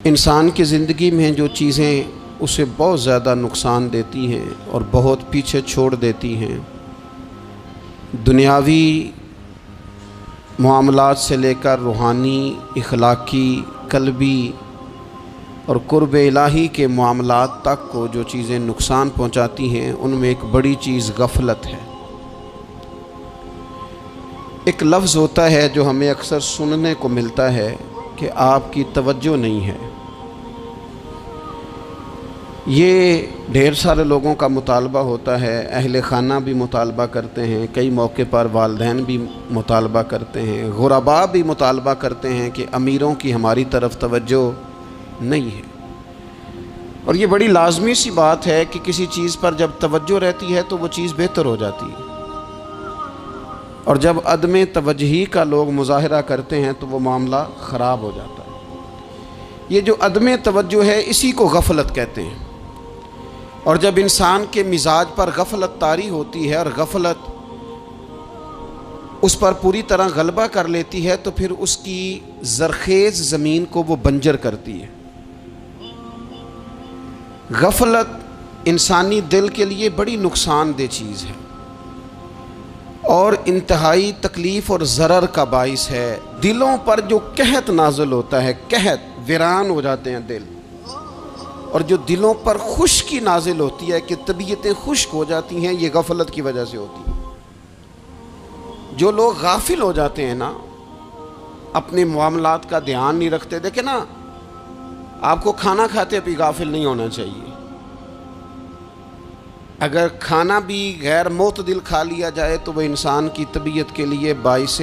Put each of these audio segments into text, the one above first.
انسان کی زندگی میں جو چیزیں اسے بہت زیادہ نقصان دیتی ہیں اور بہت پیچھے چھوڑ دیتی ہیں، دنیاوی معاملات سے لے کر روحانی، اخلاقی، قلبی اور قرب الہی کے معاملات تک کو جو چیزیں نقصان پہنچاتی ہیں، ان میں ایک بڑی چیز غفلت ہے۔ ایک لفظ ہوتا ہے جو ہمیں اکثر سننے کو ملتا ہے کہ آپ کی توجہ نہیں ہے۔ یہ ڈھیر سارے لوگوں کا مطالبہ ہوتا ہے، اہل خانہ بھی مطالبہ کرتے ہیں، کئی موقع پر والدین بھی مطالبہ کرتے ہیں، غرباء بھی مطالبہ کرتے ہیں کہ امیروں کی ہماری طرف توجہ نہیں ہے۔ اور یہ بڑی لازمی سی بات ہے کہ کسی چیز پر جب توجہ رہتی ہے تو وہ چیز بہتر ہو جاتی ہے، اور جب عدم توجہی کا لوگ مظاہرہ کرتے ہیں تو وہ معاملہ خراب ہو جاتا ہے۔ یہ جو عدم توجہ ہے اسی کو غفلت کہتے ہیں، اور جب انسان کے مزاج پر غفلت طاری ہوتی ہے اور غفلت اس پر پوری طرح غلبہ کر لیتی ہے تو پھر اس کی زرخیز زمین کو وہ بنجر کرتی ہے۔ غفلت انسانی دل کے لیے بڑی نقصان دہ چیز ہے اور انتہائی تکلیف اور ضرر کا باعث ہے۔ دلوں پر جو قحط نازل ہوتا ہے، قحط، ویران ہو جاتے ہیں دل، اور جو دلوں پر خشکی نازل ہوتی ہے کہ طبیعتیں خشک ہو جاتی ہیں، یہ غفلت کی وجہ سے ہوتی ہے۔ جو لوگ غافل ہو جاتے ہیں نا، اپنے معاملات کا دھیان نہیں رکھتے، دیکھیں نا، آپ کو کھانا کھاتے بھی غافل نہیں ہونا چاہیے۔ اگر کھانا بھی غیر معتدل کھا لیا جائے تو وہ انسان کی طبیعت کے لیے باعث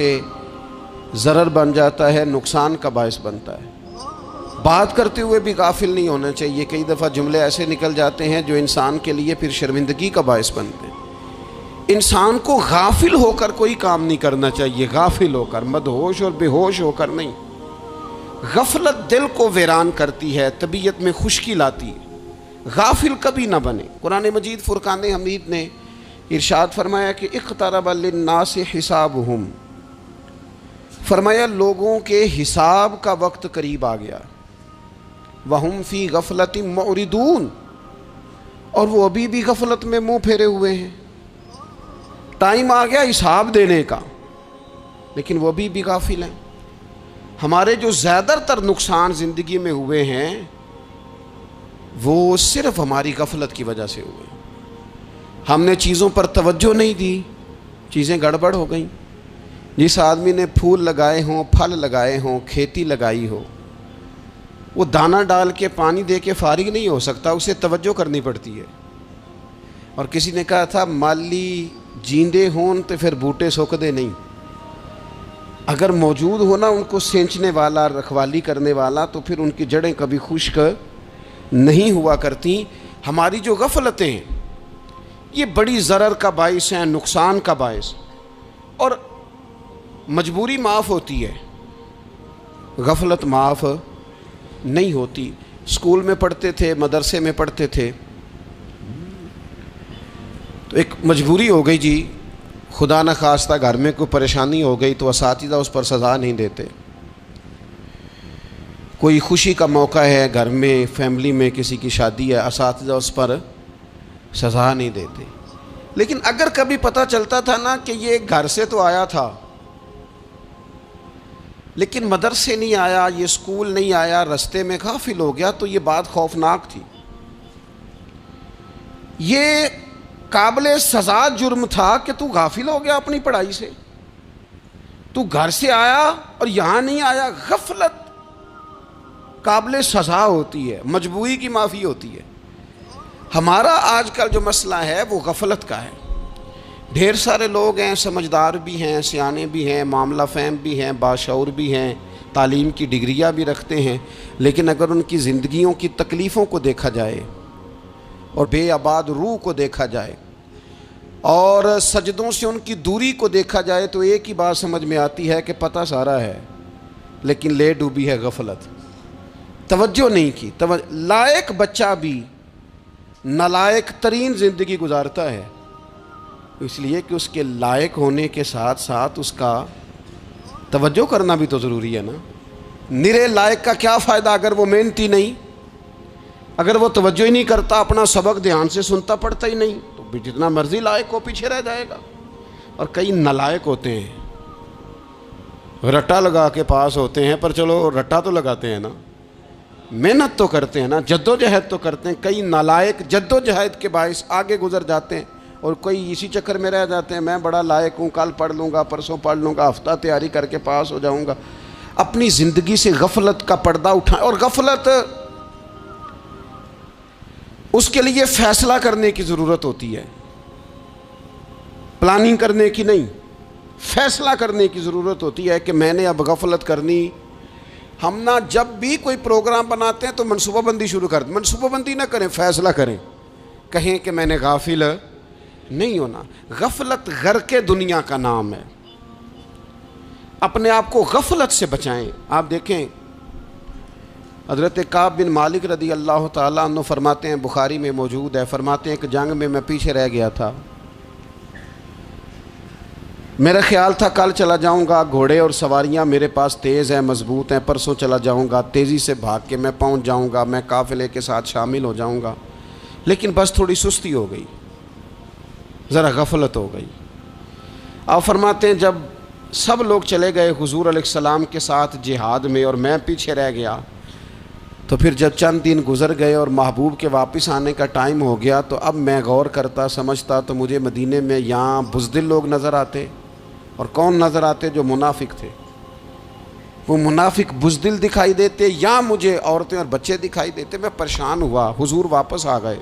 ضرر بن جاتا ہے، نقصان کا باعث بنتا ہے۔ بات کرتے ہوئے بھی غافل نہیں ہونا چاہیے، کئی دفعہ جملے ایسے نکل جاتے ہیں جو انسان کے لیے پھر شرمندگی کا باعث بنتے ہیں۔ انسان کو غافل ہو کر کوئی کام نہیں کرنا چاہیے، غافل ہو کر، مدہوش اور بے ہوش ہو کر نہیں۔ غفلت دل کو ویران کرتی ہے، طبیعت میں خشکی لاتی ہے۔ غافل کبھی نہ بنے۔ قرآن مجید فرقان حمید نے ارشاد فرمایا کہ اقترب للناس حسابہم، فرمایا لوگوں کے حساب کا وقت قریب آ گیا، وہم فی غفلۃ معرضون، اور وہ ابھی بھی غفلت میں منہ پھیرے ہوئے ہیں۔ ٹائم آ گیا حساب دینے کا، لیکن وہ ابھی بھی غافل ہیں۔ ہمارے جو زیادہ تر نقصان زندگی میں ہوئے ہیں وہ صرف ہماری غفلت کی وجہ سے ہوئے۔ ہم نے چیزوں پر توجہ نہیں دی، چیزیں گڑبڑ ہو گئیں۔ جس آدمی نے پھول لگائے ہوں، پھل لگائے ہوں، کھیتی لگائی ہو، وہ دانہ ڈال کے پانی دے کے فارغ نہیں ہو سکتا، اسے توجہ کرنی پڑتی ہے۔ اور کسی نے کہا تھا مالی جیندے ہون تو پھر بوٹے سوکھدے نہیں۔ اگر موجود ہونا ان کو سینچنے والا، رکھوالی کرنے والا، تو پھر ان کی جڑیں کبھی خشک نہیں ہوا کرتی۔ ہماری جو غفلتیں ہیں یہ بڑی ضرر کا باعث ہیں، نقصان کا باعث، اور مجبوری معاف ہوتی ہے، غفلت معاف نہیں ہوتی۔ اسکول میں پڑھتے تھے، مدرسے میں پڑھتے تھے، تو ایک مجبوری ہو گئی جی، خدا نہ خواستہ گھر میں کوئی پریشانی ہو گئی تو اساتذہ اس پر سزا نہیں دیتے۔ کوئی خوشی کا موقع ہے گھر میں، فیملی میں کسی کی شادی ہے، اساتذہ اس پر سزا نہیں دیتے۔ لیکن اگر کبھی پتہ چلتا تھا نا کہ یہ گھر سے تو آیا تھا لیکن مدرسے نہیں آیا، یہ اسکول نہیں آیا، رستے میں غافل ہو گیا، تو یہ بات خوفناک تھی۔ یہ قابل سزا جرم تھا کہ تو غافل ہو گیا اپنی پڑھائی سے، تو گھر سے آیا اور یہاں نہیں آیا۔ غفلت قابل سزا ہوتی ہے، مجبوری کی معافی ہوتی ہے۔ ہمارا آج کل جو مسئلہ ہے وہ غفلت کا ہے۔ ڈھیر سارے لوگ ہیں، سمجھدار بھی ہیں، سیانے بھی ہیں، معاملہ فہم بھی ہیں، باشعور بھی ہیں، تعلیم کی ڈگریاں بھی رکھتے ہیں، لیکن اگر ان کی زندگیوں کی تکلیفوں کو دیکھا جائے اور بے آباد روح کو دیکھا جائے اور سجدوں سے ان کی دوری کو دیکھا جائے تو ایک ہی بات سمجھ میں آتی ہے کہ پتہ سارا ہے لیکن لے ڈوبی ہے غفلت، توجہ نہیں کی۔ لائق بچہ بھی نالائق ترین زندگی گزارتا ہے، اس لیے کہ اس کے لائق ہونے کے ساتھ ساتھ اس کا توجہ کرنا بھی تو ضروری ہے نا۔ نرے لائق کا کیا فائدہ اگر وہ محنتی نہیں، اگر وہ توجہ ہی نہیں کرتا، اپنا سبق دھیان سے سنتا پڑھتا ہی نہیں، تو جتنا مرضی لائق ہو پیچھے رہ جائے گا۔ اور کئی نالائق ہوتے ہیں، رٹا لگا کے پاس ہوتے ہیں، پر چلو رٹا تو لگاتے ہیں نا، محنت تو کرتے ہیں نا، جد و جہد تو کرتے ہیں۔ کئی نالائق جد و جہد کے باعث آگے گزر جاتے ہیں، اور کوئی اسی چکر میں رہ جاتے ہیں، میں بڑا لائق ہوں، کل پڑھ لوں گا، پرسوں پڑھ لوں گا، ہفتہ تیاری کر کے پاس ہو جاؤں گا۔ اپنی زندگی سے غفلت کا پردہ اٹھائیں، اور غفلت اس کے لیے فیصلہ کرنے کی ضرورت ہوتی ہے، پلاننگ کرنے کی نہیں، فیصلہ کرنے کی ضرورت ہوتی ہے کہ میں نے اب غفلت کرنی۔ ہم نہ جب بھی کوئی پروگرام بناتے ہیں تو منصوبہ بندی شروع کر دیں، منصوبہ بندی نہ کریں، فیصلہ کریں، کہیں کہ میں نے غافل نہیں ہونا۔ غفلت غرق دنیا کا نام ہے، اپنے آپ کو غفلت سے بچائیں۔ آپ دیکھیں حضرت کعب بن مالک رضی اللہ تعالیٰ عنہ فرماتے ہیں، بخاری میں موجود ہے، فرماتے ہیں کہ جنگ میں پیچھے رہ گیا تھا، میرا خیال تھا کل چلا جاؤں گا، گھوڑے اور سواریاں میرے پاس تیز ہیں، مضبوط ہیں، پرسوں چلا جاؤں گا، تیزی سے بھاگ کے میں پہنچ جاؤں گا، میں قافلے کے ساتھ شامل ہو جاؤں گا، لیکن بس تھوڑی سستی ہو گئی، ذرا غفلت ہو گئی۔ آپ فرماتے ہیں جب سب لوگ چلے گئے حضور علیہ السلام کے ساتھ جہاد میں اور میں پیچھے رہ گیا، تو پھر جب چند دن گزر گئے اور محبوب کے واپس آنے کا ٹائم ہو گیا، تو اب میں غور کرتا سمجھتا تو مجھے مدینے میں یہاں بزدل لوگ نظر آتے، اور کون نظر آتے؟ جو منافق تھے، وہ منافق بزدل دکھائی دیتے، یا مجھے عورتیں اور بچے دکھائی دیتے۔ میں پریشان ہوا، حضور واپس آ گئے۔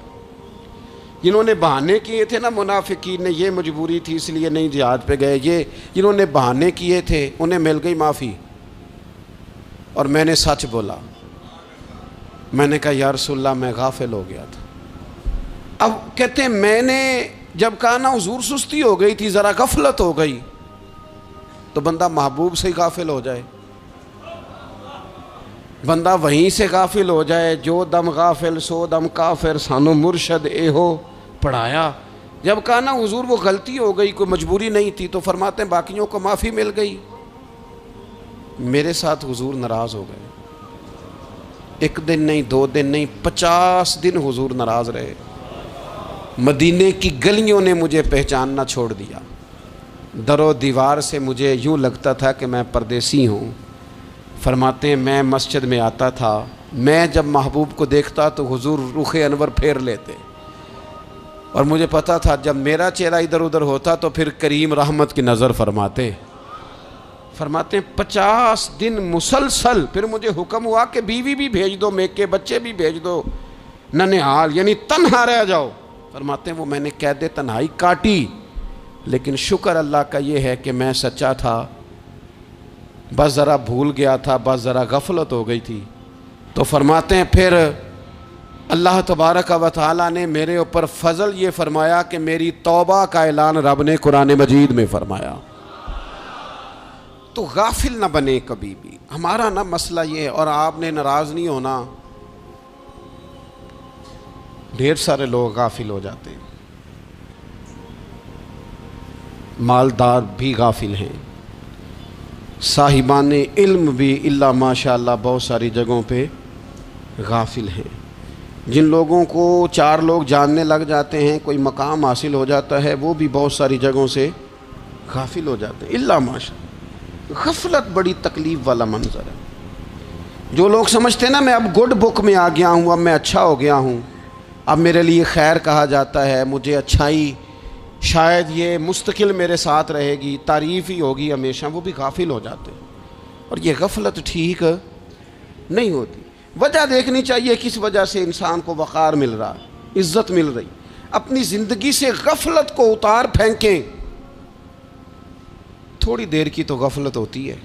جنہوں نے بہانے کیے تھے نا منافقین نے، یہ مجبوری تھی اس لیے نہیں جہاد پہ گئے، یہ جنہوں نے بہانے کیے تھے انہیں مل گئی معافی، اور میں نے سچ بولا، میں نے کہا یا رسول اللہ میں غافل ہو گیا تھا۔ اب کہتے ہیں میں نے جب کہا نا حضور سستی ہو گئی تھی، ذرا غفلت ہو گئی، تو بندہ محبوب سے ہی غافل ہو جائے، بندہ وہیں سے غافل ہو جائے۔ جو دم غافل سو دم کافر، سانو مرشد اے ہو پڑھایا۔ جب کہا نا حضور وہ غلطی ہو گئی، کوئی مجبوری نہیں تھی، تو فرماتے ہیں باقیوں کو معافی مل گئی، میرے ساتھ حضور ناراض ہو گئے۔ ایک دن نہیں، 2 دن نہیں، 50 دن حضور ناراض رہے۔ مدینے کی گلیوں نے مجھے پہچاننا چھوڑ دیا، در و دیوار سے مجھے یوں لگتا تھا کہ میں پردیسی ہوں۔ فرماتے ہیں میں مسجد میں آتا تھا، میں جب محبوب کو دیکھتا تو حضور رخ انور پھیر لیتے، اور مجھے پتا تھا جب میرا چہرہ ادھر ادھر ہوتا تو پھر کریم رحمت کی نظر فرماتے۔ فرماتے ہیں 50 دن مسلسل، پھر مجھے حکم ہوا کہ بیوی بھی بھیج دو، میکے بچے بھی بھیج دو، ننہال یعنی تنہا رہ جاؤ۔ فرماتے ہیں وہ میں نے قید تنہائی کاٹی، لیکن شکر اللہ کا یہ ہے کہ میں سچا تھا، بس ذرا بھول گیا تھا، بس ذرا غفلت ہو گئی تھی۔ تو فرماتے ہیں پھر اللہ تبارک و تعالیٰ نے میرے اوپر فضل یہ فرمایا کہ میری توبہ کا اعلان رب نے قرآن مجید میں فرمایا۔ تو غافل نہ بنے کبھی بھی، ہمارا نہ مسئلہ یہ ہے، اور آپ نے ناراض نہیں ہونا۔ ڈھیر سارے لوگ غافل ہو جاتے ہیں، مالدار بھی غافل ہیں، صاحبان علم بھی الا ماشاء اللہ بہت ساری جگہوں پہ غافل ہیں۔ جن لوگوں کو 4 لوگ جاننے لگ جاتے ہیں، کوئی مقام حاصل ہو جاتا ہے، وہ بھی بہت ساری جگہوں سے غافل ہو جاتے ہیں الا ماشاء اللہ۔ غفلت بڑی تکلیف والا منظر ہے۔ جو لوگ سمجھتے ہیں نا میں اب گڈ بک میں آ گیا ہوں، اب میں اچھا ہو گیا ہوں، اب میرے لیے خیر کہا جاتا ہے، مجھے اچھائی شاید یہ مستقل میرے ساتھ رہے گی، تعریف ہی ہوگی ہمیشہ، وہ بھی غافل ہو جاتے ہیں۔ اور یہ غفلت ٹھیک نہیں ہوتی۔ وجہ دیکھنی چاہیے کس وجہ سے انسان کو وقار مل رہا ہے، عزت مل رہی۔ اپنی زندگی سے غفلت کو اتار پھینکیں۔ تھوڑی دیر کی تو غفلت ہوتی ہے،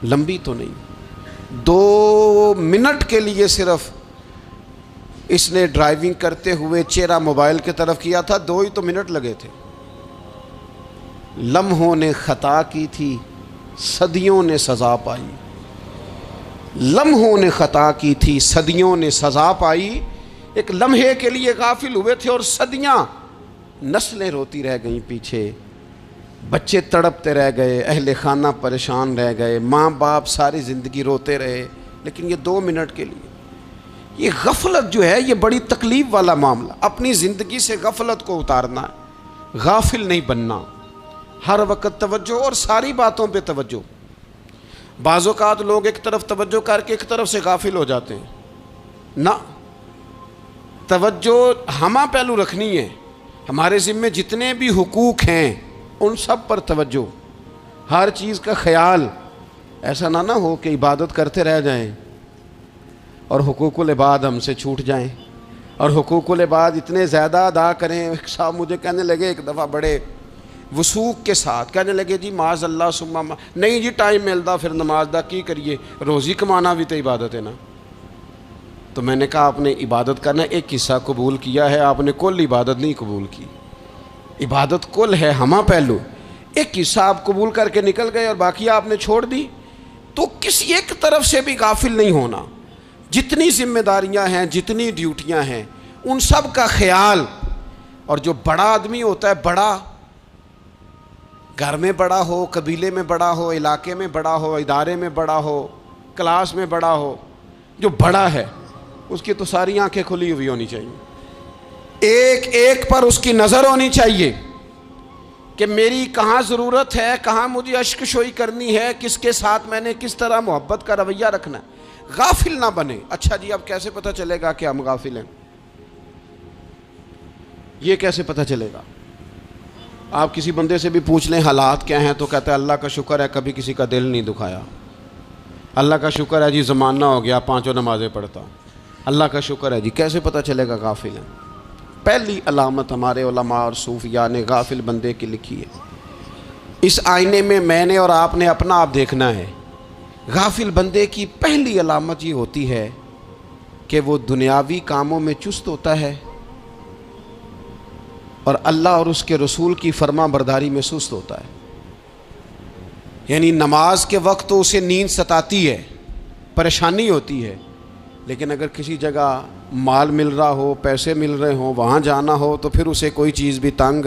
لمبی تو نہیں۔ 2 منٹ کے لیے صرف اس نے ڈرائیونگ کرتے ہوئے چہرہ موبائل کی طرف کیا تھا، 2 ہی تو منٹ لگے تھے۔ لمحوں نے خطا کی تھی، صدیوں نے سزا پائی۔ لمحوں نے خطا کی تھی، صدیوں نے سزا پائی۔ ایک لمحے کے لیے غافل ہوئے تھے اور صدیاں، نسلیں روتی رہ گئیں پیچھے۔ بچے تڑپتے رہ گئے، اہل خانہ پریشان رہ گئے، ماں باپ ساری زندگی روتے رہے، لیکن یہ 2 منٹ کے لیے یہ غفلت جو ہے یہ بڑی تکلیف والا معاملہ. اپنی زندگی سے غفلت کو اتارنا ہے، غافل نہیں بننا، ہر وقت توجہ اور ساری باتوں پہ توجہ. بعض اوقات لوگ ایک طرف توجہ کر کے ایک طرف سے غافل ہو جاتے ہیں. نہ، توجہ ہمہ پہلو رکھنی ہے. ہمارے ذمے جتنے بھی حقوق ہیں ان سب پر توجہ، ہر چیز کا خیال. ایسا نہ ہو کہ عبادت کرتے رہ جائیں اور حقوق العباد ہم سے چھوٹ جائیں، اور حقوق العباد اتنے زیادہ ادا کریں. صاحب مجھے کہنے لگے ایک دفعہ بڑے وثوق کے ساتھ کہنے لگے جی معاذ اللہ ثم نہیں جی ٹائم ملتا پھر نماز دا کی کریے، روزی کمانا بھی تو عبادت ہے نا. تو میں نے کہا آپ نے عبادت کرنا ایک حصہ قبول کیا ہے، آپ نے کل عبادت نہیں قبول کی. عبادت کل ہے، ہمہ پہلو. ایک حصہ آپ قبول کر کے نکل گئے اور باقی آپ نے چھوڑ دی. تو کسی ایک طرف سے بھی غافل نہیں ہونا. جتنی ذمہ داریاں ہیں، جتنی ڈیوٹیاں ہیں، ان سب کا خیال. اور جو بڑا آدمی ہوتا ہے، بڑا گھر میں بڑا ہو، قبیلے میں بڑا ہو، علاقے میں بڑا ہو، ادارے میں بڑا ہو، کلاس میں بڑا ہو، جو بڑا ہے اس کی تو ساری آنکھیں کھلی ہوئی ہونی چاہیے. ایک ایک پر اس کی نظر ہونی چاہیے کہ میری کہاں ضرورت ہے، کہاں مجھے اشک شوئی کرنی ہے، کس کے ساتھ میں نے کس طرح محبت کا رویہ رکھنا ہے. غافل نہ بنے. اچھا جی اب کیسے پتہ چلے گا کہ ہم غافل ہیں؟ یہ کیسے پتہ چلے گا؟ آپ کسی بندے سے بھی پوچھ لیں حالات کیا ہیں تو کہتا ہے اللہ کا شکر ہے کبھی کسی کا دل نہیں دکھایا، اللہ کا شکر ہے جی زمانہ ہو گیا 5 نمازیں پڑھتا ہوں، اللہ کا شکر ہے جی. کیسے پتہ چلے گا غافل ہیں؟ پہلی علامت ہمارے علماء اور صوفیاء نے غافل بندے کی لکھی ہے. اس آئینے میں نے اور آپ نے اپنا آپ دیکھنا ہے. غافل بندے کی پہلی علامت یہ ہوتی ہے کہ وہ دنیاوی کاموں میں چست ہوتا ہے اور اللہ اور اس کے رسول کی فرما برداری میں سست ہوتا ہے. یعنی نماز کے وقت تو اسے نیند ستاتی ہے، پریشانی ہوتی ہے، لیکن اگر کسی جگہ مال مل رہا ہو، پیسے مل رہے ہوں، وہاں جانا ہو تو پھر اسے کوئی چیز بھی تنگ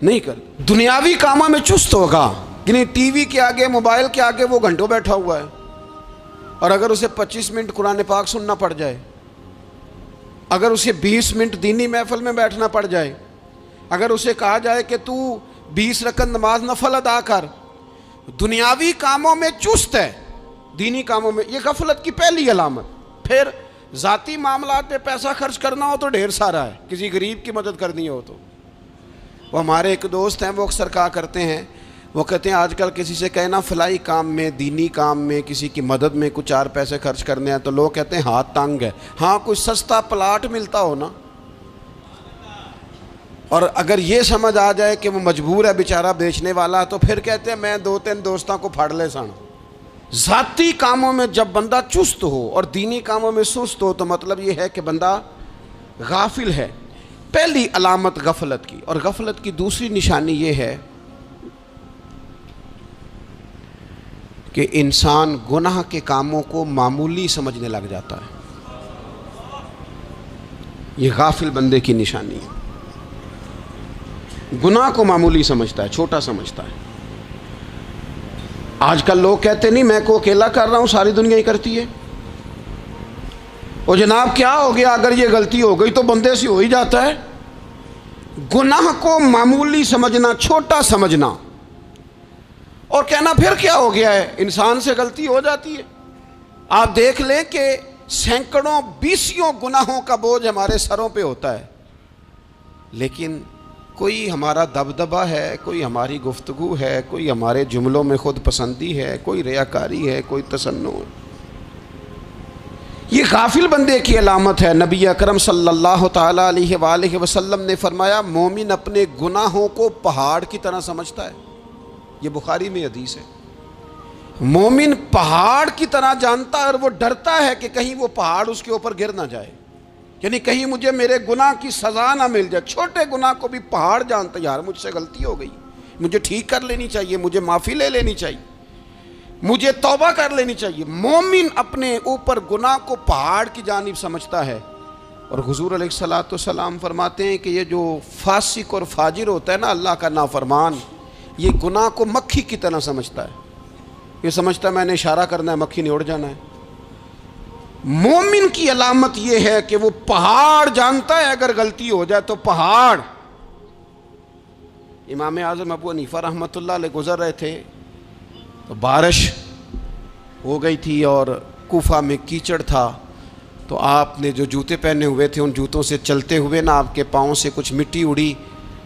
نہیں کر. دنیاوی کاموں میں چست ہوگا، یعنی ٹی وی کے آگے، موبائل کے آگے وہ گھنٹوں بیٹھا ہوا ہے. اور اگر اسے 25 منٹ قرآن پاک سننا پڑ جائے، اگر اسے 20 منٹ دینی محفل میں بیٹھنا پڑ جائے، اگر اسے کہا جائے کہ تو 20 رکعت نماز نفل ادا کر، دنیاوی کاموں میں چست ہے، دینی کاموں میں، یہ غفلت کی پہلی علامت. پھر ذاتی معاملات پہ پیسہ خرچ کرنا ہو تو ڈھیر سارا ہے، کسی غریب کی مدد کرنی ہو تو. وہ ہمارے ایک دوست ہیں، وہ اکثر کہا کرتے ہیں، وہ کہتے ہیں آج کل کسی سے کہنا فلائی کام میں، دینی کام میں، کسی کی مدد میں کچھ 4 پیسے خرچ کرنے ہیں تو لوگ کہتے ہیں ہاتھ تنگ ہے. ہاں کوئی سستا پلاٹ ملتا ہو نا، اور اگر یہ سمجھ آ جائے کہ وہ مجبور ہے بیچارہ بیچنے والا، تو پھر کہتے ہیں میں 2-3 دوستوں کو پھاڑ لے سن. ذاتی کاموں میں جب بندہ چست ہو اور دینی کاموں میں سست ہو تو مطلب یہ ہے کہ بندہ غافل ہے. پہلی علامت غفلت کی. اور غفلت کی دوسری نشانی یہ ہے کہ انسان گناہ کے کاموں کو معمولی سمجھنے لگ جاتا ہے. یہ غافل بندے کی نشانی ہے. گناہ کو معمولی سمجھتا ہے، چھوٹا سمجھتا ہے. آج کل لوگ کہتے نہیں میں کو اکیلا کر رہا ہوں، ساری دنیا ہی کرتی ہے. وہ جناب کیا ہو گیا، اگر یہ غلطی ہو گئی تو بندے سے ہو ہی جاتا ہے. گناہ کو معمولی سمجھنا، چھوٹا سمجھنا اور کہنا پھر کیا ہو گیا ہے، انسان سے غلطی ہو جاتی ہے. آپ دیکھ لیں کہ سینکڑوں بیسیوں گناہوں کا بوجھ ہمارے سروں پہ ہوتا ہے، لیکن کوئی ہمارا دبدبہ ہے، کوئی ہماری گفتگو ہے، کوئی ہمارے جملوں میں خود پسندی ہے، کوئی ریاکاری ہے، کوئی تصنع ہے. یہ غافل بندے کی علامت ہے. نبی اکرم صلی اللہ تعالیٰ علیہ وآلہ وسلم نے فرمایا مومن اپنے گناہوں کو پہاڑ کی طرح سمجھتا ہے. یہ بخاری میں حدیث ہے. مومن پہاڑ کی طرح جانتا ہے اور وہ ڈرتا ہے کہ کہیں وہ پہاڑ اس کے اوپر گر نہ جائے، یعنی کہیں مجھے میرے گناہ کی سزا نہ مل جائے. چھوٹے گناہ کو بھی پہاڑ جانتا ہے، یار مجھ سے غلطی ہو گئی، مجھے ٹھیک کر لینی چاہیے، مجھے معافی لے لینی چاہیے، مجھے توبہ کر لینی چاہیے. مومن اپنے اوپر گناہ کو پہاڑ کی جانب سمجھتا ہے. اور حضور علیہ الصلوۃ والسلام فرماتے ہیں کہ یہ جو فاسق اور فاجر ہوتا ہے نا، اللہ کا نافرمان، یہ گناہ کو مکھی کی طرح سمجھتا ہے، یہ سمجھتا ہے میں نے اشارہ کرنا ہے مکھی نے اڑ جانا ہے۔ مومن کی علامت یہ ہے کہ وہ پہاڑ جانتا ہے اگر غلطی ہو جائے تو پہاڑ۔ امام اعظم ابو حنیفہ رحمۃ اللہ علیہ گزر رہے تھے تو بارش ہو گئی تھی اور کوفہ میں کیچڑ تھا، تو آپ نے جو جوتے پہنے ہوئے تھے ان جوتوں سے چلتے ہوئے نا آپ کے پاؤں سے کچھ مٹی اڑی،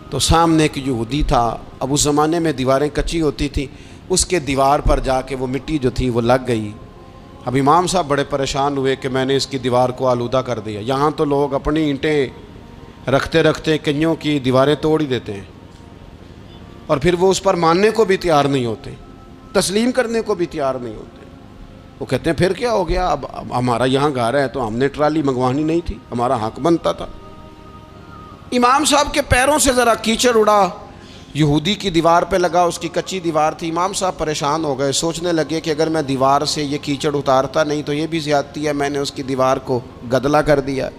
تو سامنے ایک یہودی تھا، اب اس زمانے میں دیواریں کچی ہوتی تھیں، اس کے دیوار پر جا کے وہ مٹی جو تھی وہ لگ گئی۔ اب امام صاحب بڑے پریشان ہوئے کہ میں نے اس کی دیوار کو آلودہ کر دیا۔ یہاں تو لوگ اپنی اینٹیں رکھتے رکھتے کئیوں کی دیواریں توڑ ہی دیتے ہیں، اور پھر وہ اس پر ماننے کو بھی تیار نہیں ہوتے، تسلیم کرنے کو بھی تیار نہیں ہوتے۔ وہ کہتے ہیں پھر کیا ہو گیا، اب ہمارا یہاں گھر ہے تو ہم نے ٹرالی منگوانی نہیں تھی، ہمارا حق بنتا تھا۔ امام صاحب کے پیروں سے ذرا کیچڑ اڑا، یہودی کی دیوار پہ لگا، اس کی کچی دیوار تھی۔ امام صاحب پریشان ہو گئے، سوچنے لگے کہ اگر میں دیوار سے یہ کیچڑ اتارتا نہیں تو یہ بھی زیادتی ہے، میں نے اس کی دیوار کو گدلا کر دیا،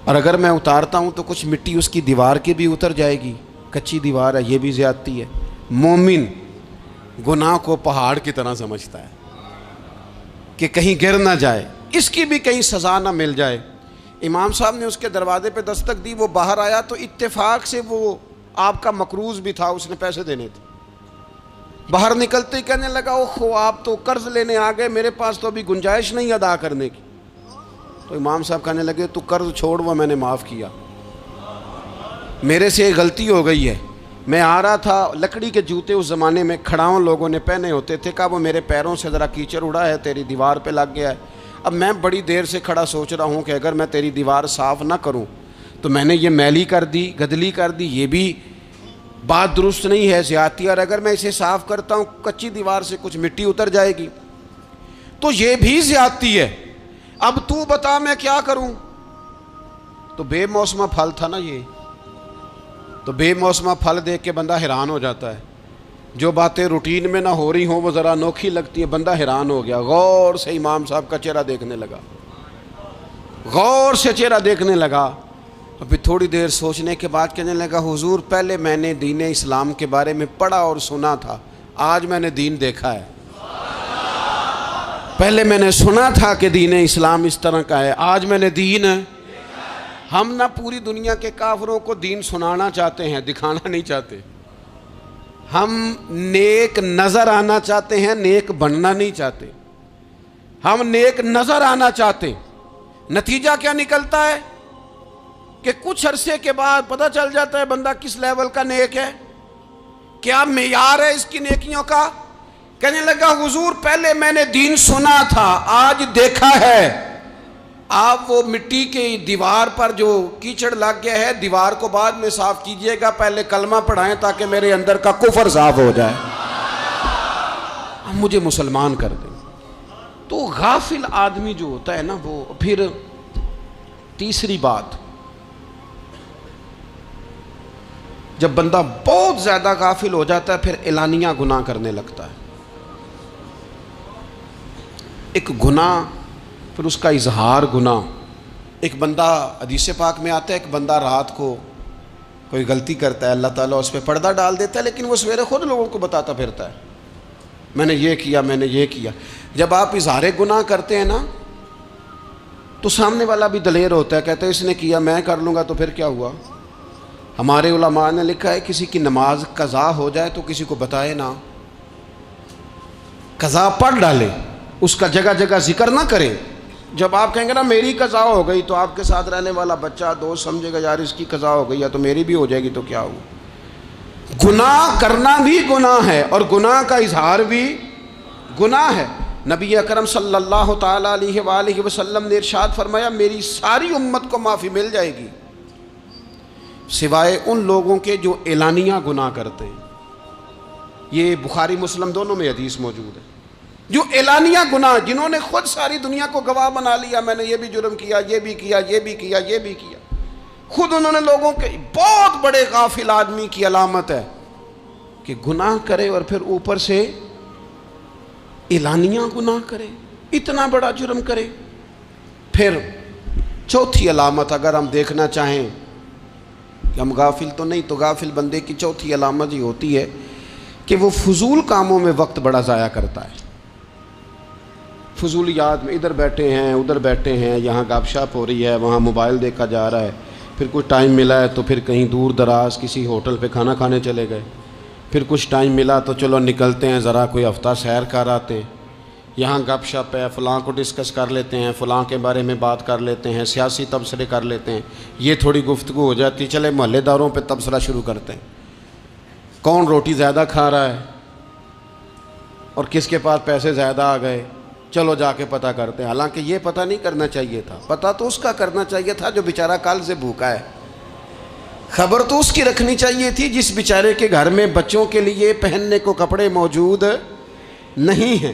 اور اگر میں اتارتا ہوں تو کچھ مٹی اس کی دیوار کی بھی اتر جائے گی، کچی دیوار ہے، یہ بھی زیادتی ہے۔ مومن گناہ کو پہاڑ کی طرح سمجھتا ہے کہ کہیں گر نہ جائے، اس کی بھی کہیں سزا نہ مل جائے۔ امام صاحب نے اس کے دروازے پہ دستک دی، وہ باہر آیا تو اتفاق سے وہ آپ کا مقروض بھی تھا، اس نے پیسے دینے تھے۔ باہر نکلتے ہی کہنے لگا اوہو آپ تو قرض لینے آ گئے، میرے پاس تو ابھی گنجائش نہیں ادا کرنے کی۔ تو امام صاحب کہنے لگے تو قرض چھوڑ، وہ میں نے معاف کیا، میرے سے غلطی ہو گئی ہے۔ میں آ رہا تھا، لکڑی کے جوتے اس زمانے میں کھڑاؤں لوگوں نے پہنے ہوتے تھے، کہا وہ میرے پیروں سے ذرا کیچڑ اڑا ہے، تیری دیوار پہ لگ گیا ہے۔ اب میں بڑی دیر سے کھڑا سوچ رہا ہوں کہ اگر میں تیری دیوار صاف نہ کروں تو میں نے یہ میلی کر دی، گدلی کر دی، یہ بھی بات درست نہیں ہے، زیادتی، اور اگر میں اسے صاف کرتا ہوں کچی دیوار سے کچھ مٹی اتر جائے گی تو یہ بھی زیادتی ہے، اب تو بتا میں کیا کروں۔ تو بے موسمہ پھل تھا نا یہ، تو بے موسمہ پھل دیکھ کے بندہ حیران ہو جاتا ہے، جو باتیں روٹین میں نہ ہو رہی ہوں وہ ذرا انوکھی لگتی ہے، بندہ حیران ہو گیا، غور سے امام صاحب کا چہرہ دیکھنے لگا، غور سے چہرہ دیکھنے لگا، اور پھر تھوڑی دیر سوچنے کے بعد کہنے لگا حضور پہلے میں نے دین اسلام کے بارے میں پڑھا اور سنا تھا، آج میں نے دین دیکھا ہے۔ پہلے میں نے سنا تھا کہ دین اسلام اس طرح کا ہے، آج میں نے دین۔ ہم نہ پوری دنیا کے کافروں کو دین سنانا چاہتے ہیں، دکھانا نہیں چاہتے، ہم نیک نظر آنا چاہتے ہیں، نیک بننا نہیں چاہتے، ہم نیک نظر آنا چاہتے ہیں۔ نتیجہ کیا نکلتا ہے کہ کچھ عرصے کے بعد پتہ چل جاتا ہے بندہ کس لیول کا نیک ہے، کیا معیار ہے اس کی نیکیوں کا۔ کہنے لگا حضور پہلے میں نے دین سنا تھا، آج دیکھا ہے۔ آپ وہ مٹی کی دیوار پر جو کیچڑ لگ گیا ہے، دیوار کو بعد میں صاف کیجئے گا، پہلے کلمہ پڑھائیں تاکہ میرے اندر کا کفر صاف ہو جائے، مجھے مسلمان کر دیں۔ تو غافل آدمی جو ہوتا ہے نا وہ پھر تیسری بات، جب بندہ بہت زیادہ غافل ہو جاتا ہے پھر اعلانیہ گناہ کرنے لگتا ہے۔ ایک گناہ پھر اس کا اظہار گناہ۔ ایک بندہ حدیث پاک میں آتا ہے، ایک بندہ رات کو کوئی غلطی کرتا ہے، اللہ تعالیٰ اس پہ پردہ ڈال دیتا ہے، لیکن وہ سویرے خود لوگوں کو بتاتا پھرتا ہے میں نے یہ کیا، میں نے یہ کیا۔ جب آپ اظہار گناہ کرتے ہیں نا تو سامنے والا بھی دلیر ہوتا ہے، کہتا ہے اس نے کیا میں کر لوں گا تو پھر کیا ہوا۔ ہمارے علماء نے لکھا ہے کسی کی نماز قضا ہو جائے تو کسی کو بتائے نہ، قضا پڑھ ڈالے، اس کا جگہ جگہ ذکر نہ کرے۔ جب آپ کہیں گے نا میری قضا ہو گئی تو آپ کے ساتھ رہنے والا بچہ دوست سمجھے گا یار اس کی قضا ہو گئی ہے تو میری بھی ہو جائے گی تو کیا ہوا۔ گناہ کرنا بھی گناہ ہے اور گناہ کا اظہار بھی گناہ ہے۔ نبی اکرم صلی اللہ تعالیٰ علیہ وآلہ وسلم نے ارشاد فرمایا میری ساری امت کو معافی مل جائے گی سوائے ان لوگوں کے جو اعلانیہ گناہ کرتے ہیں۔ یہ بخاری مسلم دونوں میں حدیث موجود ہے۔ جو اعلانیہ گناہ، جنہوں نے خود ساری دنیا کو گواہ بنا لیا، میں نے یہ بھی جرم کیا، یہ بھی کیا، یہ بھی کیا، یہ بھی کیا، خود انہوں نے لوگوں کے، بہت بڑے غافل آدمی کی علامت ہے کہ گناہ کرے اور پھر اوپر سے اعلانیہ گناہ کرے، اتنا بڑا جرم کرے۔ پھر چوتھی علامت اگر ہم دیکھنا چاہیں کہ ہم غافل تو نہیں، تو غافل بندے کی چوتھی علامت یہ ہوتی ہے کہ وہ فضول کاموں میں وقت بڑا ضائع کرتا ہے، فضولیات میں، ادھر بیٹھے ہیں ادھر بیٹھے ہیں، یہاں گپ شپ ہو رہی ہے، وہاں موبائل دیکھا جا رہا ہے، پھر کچھ ٹائم ملا ہے تو پھر کہیں دور دراز کسی ہوٹل پہ کھانا کھانے چلے گئے، پھر کچھ ٹائم ملا تو چلو نکلتے ہیں ذرا کوئی ہفتہ سیر کر آتے ہیں، یہاں گپ شپ ہے، فلاں کو ڈسکس کر لیتے ہیں، فلاں کے بارے میں بات کر لیتے ہیں، سیاسی تبصرے کر لیتے ہیں، یہ تھوڑی گفتگو ہو جاتی، چلے محلے داروں پہ تبصرہ شروع کرتے ہیں، کون روٹی زیادہ کھا رہا ہے اور کس کے پاس پیسے زیادہ آ گئے، چلو جا کے پتہ کرتے ہیں، حالانکہ یہ پتہ نہیں کرنا چاہیے تھا، پتہ تو اس کا کرنا چاہیے تھا جو بیچارہ کل سے بھوکا ہے، خبر تو اس کی رکھنی چاہیے تھی جس بیچارے کے گھر میں بچوں کے لیے پہننے کو کپڑے موجود نہیں ہیں،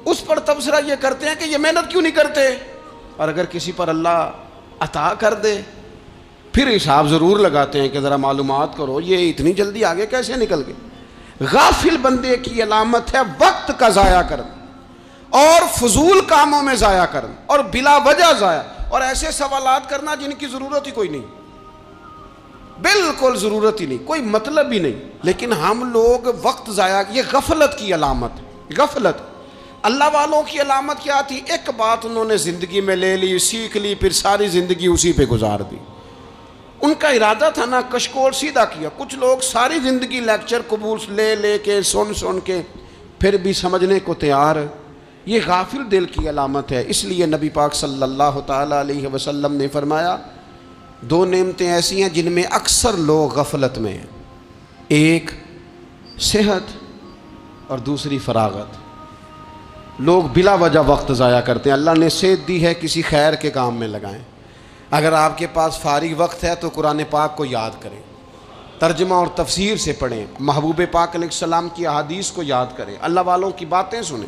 اس پر تبصرہ یہ کرتے ہیں کہ یہ محنت کیوں نہیں کرتے، اور اگر کسی پر اللہ عطا کر دے پھر حساب ضرور لگاتے ہیں کہ ذرا معلومات کرو یہ اتنی جلدی آگے کیسے نکل گئے۔ غافل بندے کی علامت ہے وقت کا ضائع کرنا اور فضول کاموں میں ضائع کرنا اور بلا وجہ ضائع، اور ایسے سوالات کرنا جن کی ضرورت ہی کوئی نہیں، بالکل ضرورت ہی نہیں، کوئی مطلب ہی نہیں، لیکن ہم لوگ وقت ضائع، یہ غفلت کی علامت، غفلت۔ اللہ والوں کی علامت کیا تھی؟ ایک بات انہوں نے زندگی میں لے لی، سیکھ لی، پھر ساری زندگی اسی پہ گزار دی، ان کا ارادہ تھا نا کشکول سیدھا کیا۔ کچھ لوگ ساری زندگی لیکچر قبول لے کے سن کے پھر بھی سمجھنے کو تیار، یہ غافل دل کی علامت ہے۔ اس لیے نبی پاک صلی اللہ تعالیٰ علیہ وسلم نے فرمایا دو نعمتیں ایسی ہیں جن میں اکثر لوگ غفلت میں ہیں، ایک صحت اور دوسری فراغت۔ لوگ بلا وجہ وقت ضائع کرتے ہیں، اللہ نے صحت دی ہے کسی خیر کے کام میں لگائیں، اگر آپ کے پاس فارغ وقت ہے تو قرآن پاک کو یاد کریں، ترجمہ اور تفسیر سے پڑھیں، محبوب پاک علیہ السلام کی احادیث کو یاد کریں، اللہ والوں کی باتیں سنیں،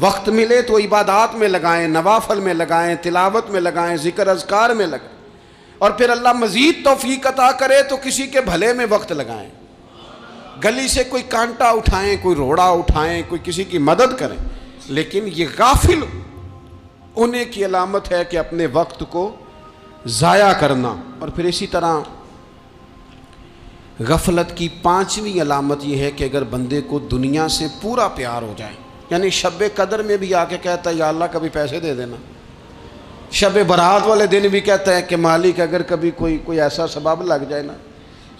وقت ملے تو عبادات میں لگائیں، نوافل میں لگائیں، تلاوت میں لگائیں، ذکر اذکار میں لگائیں، اور پھر اللہ مزید توفیق عطا کرے تو کسی کے بھلے میں وقت لگائیں، گلی سے کوئی کانٹا اٹھائیں، کوئی روڑا اٹھائیں، کوئی کسی کی مدد کریں، لیکن یہ غافل ہونے کی علامت ہے کہ اپنے وقت کو ضائع کرنا۔ اور پھر اسی طرح غفلت کی پانچویں علامت یہ ہے کہ اگر بندے کو دنیا سے پورا پیار ہو جائے، یعنی شب قدر میں بھی آ کے کہتا ہے یا اللہ کبھی پیسے دے دینا، شب برات والے دن بھی کہتا ہے کہ مالک اگر کبھی کوئی ایسا سبب لگ جائے نا،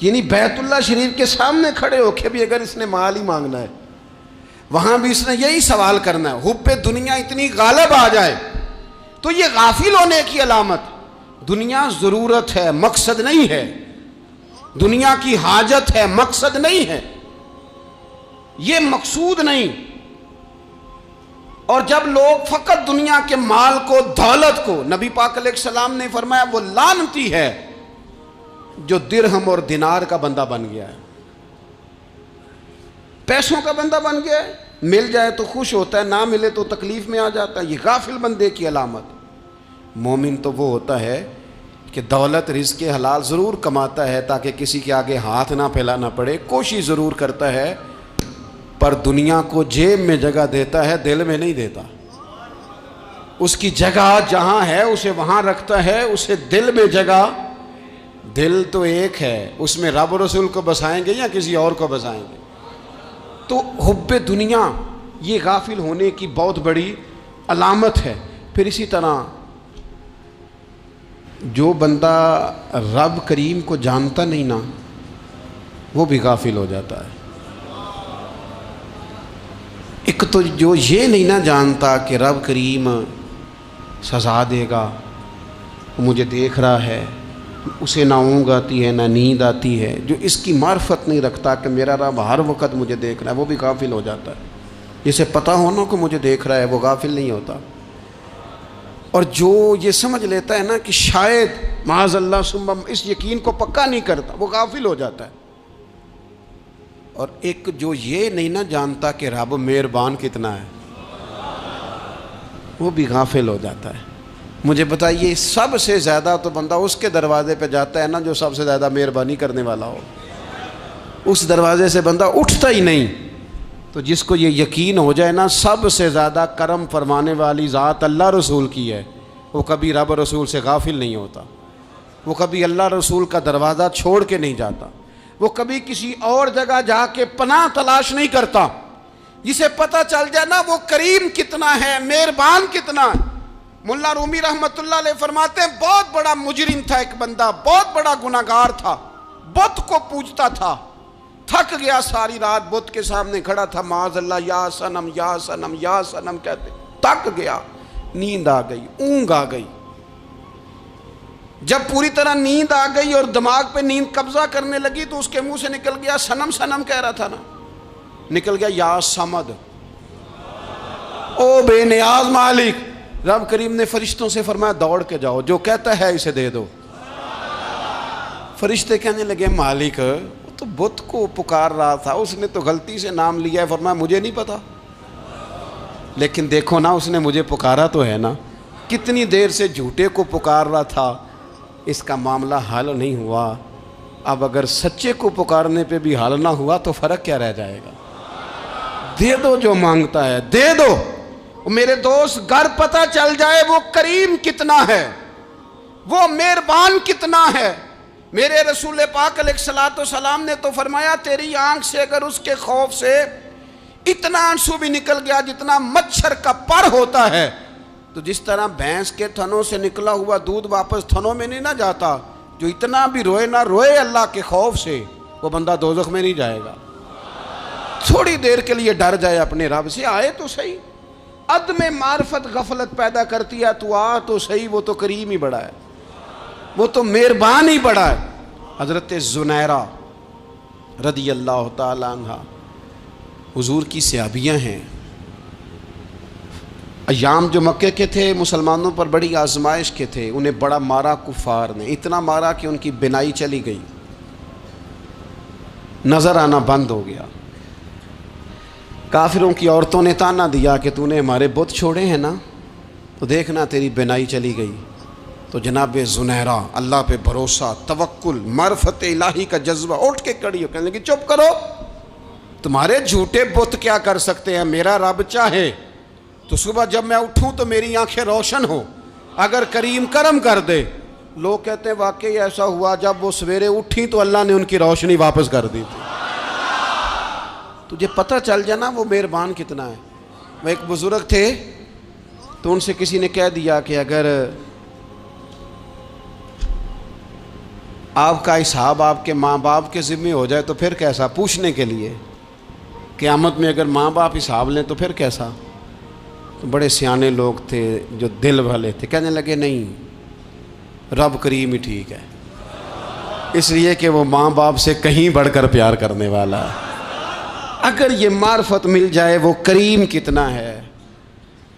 یعنی بیت اللہ شریف کے سامنے کھڑے ہو کے بھی اگر اس نے مال ہی مانگنا ہے وہاں بھی اس نے یہی سوال کرنا ہے، حب دنیا اتنی غالب آ جائے تو یہ غافل ہونے کی علامت۔ دنیا ضرورت ہے، مقصد نہیں ہے، دنیا کی حاجت ہے، مقصد نہیں ہے، یہ مقصود نہیں۔ اور جب لوگ فقط دنیا کے مال کو، دولت کو، نبی پاک علیہ السلام نے فرمایا وہ لعنتی ہے جو درہم اور دینار کا بندہ بن گیا ہے، پیسوں کا بندہ بن گیا ہے، مل جائے تو خوش ہوتا ہے، نہ ملے تو تکلیف میں آ جاتا ہے، یہ غافل بندے کی علامت۔ مومن تو وہ ہوتا ہے کہ دولت رزق حلال ضرور کماتا ہے تاکہ کسی کے آگے ہاتھ نہ پھیلانا پڑے، کوشش ضرور کرتا ہے، پر دنیا کو جیب میں جگہ دیتا ہے، دل میں نہیں دیتا، اس کی جگہ جہاں ہے اسے وہاں رکھتا ہے، اسے دل میں جگہ، دل تو ایک ہے، اس میں رب رسول کو بسائیں گے یا کسی اور کو بسائیں گے؟ تو حب دنیا یہ غافل ہونے کی بہت بڑی علامت ہے۔ پھر اسی طرح جو بندہ رب کریم کو جانتا نہیں نا وہ بھی غافل ہو جاتا ہے۔ ایک تو جو یہ نہیں نہ جانتا کہ رب کریم سزا دے گا، وہ مجھے دیکھ رہا ہے، اسے نہ اونگ آتی ہے نہ نیند آتی ہے، جو اس کی معرفت نہیں رکھتا کہ میرا رب ہر وقت مجھے دیکھ رہا ہے، وہ بھی غافل ہو جاتا ہے۔ جسے پتہ ہونا کہ مجھے دیکھ رہا ہے وہ غافل نہیں ہوتا، اور جو یہ سمجھ لیتا ہے نا کہ شاید معاذ اللہ ثم اس یقین کو پکا نہیں کرتا وہ غافل ہو جاتا ہے۔ اور ایک جو یہ نہیں نہ جانتا کہ رب مہربان کتنا ہے وہ بھی غافل ہو جاتا ہے۔ مجھے بتائیے سب سے زیادہ تو بندہ اس کے دروازے پہ جاتا ہے نا جو سب سے زیادہ مہربانی کرنے والا ہو، اس دروازے سے بندہ اٹھتا ہی نہیں۔ تو جس کو یہ یقین ہو جائے نا سب سے زیادہ کرم فرمانے والی ذات اللہ رسول کی ہے، وہ کبھی رب رسول سے غافل نہیں ہوتا۔ وہ کبھی اللہ رسول کا دروازہ چھوڑ کے نہیں جاتا، وہ کبھی کسی اور جگہ جا کے پناہ تلاش نہیں کرتا۔ جسے پتہ چل جائے نا وہ کریم کتنا ہے، مہربان کتنا ہے۔ ملا رومی رحمت اللہ علیہ فرماتے ہیں بہت بڑا مجرم تھا ایک بندہ، بہت بڑا گناہگار تھا، بت کو پوجتا تھا، تھک گیا، ساری رات بت کے سامنے کھڑا تھا، معاذ اللہ یا صنم یا صنم یا صنم کہتے، تھک گیا، نیند آ گئی، اونگ آ گئی۔ جب پوری طرح نیند آ گئی اور دماغ پہ نیند قبضہ کرنے لگی تو اس کے منہ سے نکل گیا، صنم صنم کہہ رہا تھا نا، نکل گیا یا صمد، او بے نیاز مالک۔ رب کریم نے فرشتوں سے فرمایا دوڑ کے جاؤ، جو کہتا ہے اسے دے دو۔ فرشتے کہنے لگے مالک وہ تو بت کو پکار رہا تھا، اس نے تو غلطی سے نام لیا ہے۔ فرمایا مجھے نہیں پتا، لیکن دیکھو نا اس نے مجھے پکارا تو ہے نا، کتنی دیر سے جھوٹے کو پکار رہا تھا، اس کا معاملہ حل نہیں ہوا، اب اگر سچے کو پکارنے پہ بھی حل نہ ہوا تو فرق کیا رہ جائے گا؟ دے دو جو مانگتا ہے، دے دو۔ میرے دوست گر پتہ چل جائے وہ کریم کتنا ہے، وہ مہربان کتنا ہے۔ میرے رسول پاک علیہ الصلوۃ والسلام نے تو فرمایا تیری آنکھ سے اگر اس کے خوف سے اتنا آنسو بھی نکل گیا جتنا مچھر کا پر ہوتا ہے، تو جس طرح بھینس کے تھنوں سے نکلا ہوا دودھ واپس تھنوں میں نہیں نہ جاتا، جو اتنا بھی روئے نہ روئے اللہ کے خوف سے، وہ بندہ دوزخ میں نہیں جائے گا۔ تھوڑی دیر کے لیے ڈر جائے اپنے رب سے، آئے تو صحیح۔ عدم معرفت غفلت پیدا کرتی ہے، تو آ تو صحیح، وہ تو کریم ہی بڑا ہے، وہ تو مہربان ہی بڑا ہے۔ حضرت زنیرہ رضی اللہ تعالی عنہ حضور کی صحابیاں ہیں۔ ایام جو مکے کے تھے مسلمانوں پر بڑی آزمائش کے تھے، انہیں بڑا مارا کفار نے، اتنا مارا کہ ان کی بینائی چلی گئی، نظر آنا بند ہو گیا۔ کافروں کی عورتوں نے تانا دیا کہ تو نے ہمارے بت چھوڑے ہیں نا، تو دیکھنا تیری بینائی چلی گئی۔ تو جناب زنیرہ اللہ پہ بھروسہ، توکل، معرفت الہی کا جذبہ، اٹھ کے کھڑی ہو کہنے لگی چپ کرو، تمہارے جھوٹے بت کیا کر سکتے ہیں، میرا رب چاہے تو صبح جب میں اٹھوں تو میری آنکھیں روشن ہوں، اگر کریم کرم کر دے۔ لوگ کہتے ہیں واقعی ایسا ہوا، جب وہ سویرے اٹھیں تو اللہ نے ان کی روشنی واپس کر دی تھی۔ تجھے پتہ چل جانا وہ مہربان کتنا ہے۔ وہ ایک بزرگ تھے تو ان سے کسی نے کہہ دیا کہ اگر آپ کا حساب آپ کے ماں باپ کے ذمہ ہو جائے تو پھر کیسا، پوچھنے کے لیے قیامت میں اگر ماں باپ حساب لیں تو پھر کیسا۔ تو بڑے سیانے لوگ تھے جو دل والے تھے، کہنے لگے نہیں، رب کریم ہی ٹھیک ہے، اس لیے کہ وہ ماں باپ سے کہیں بڑھ کر پیار کرنے والا ہے۔ اگر یہ معرفت مل جائے وہ کریم کتنا ہے۔